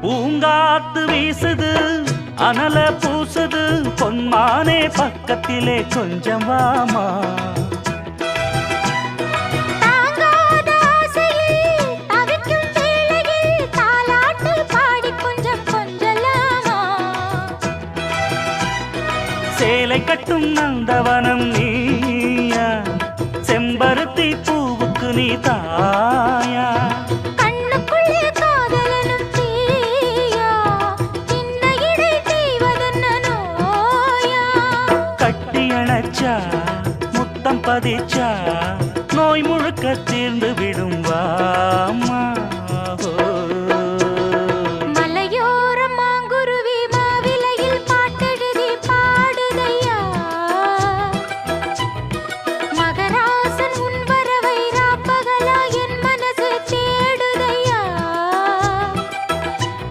பூங்காத்து வீசுது அனல பூசுது பொன்மானே பக்கத்திலே கொஞ்சம் வாமா சேலை கட்டும் நந்தவனம் நீயா செம்பருத்தி பூவுக்கு நீ தாயா கண்ணுக்குள்ளே காதலனும் தீயா சின்ன இடை செய்வதென்ன நோயா கட்டி அணைச்சா முத்தம் பதிச்சா நோய் முழுக்க தீர்ந்து விடும் வாமா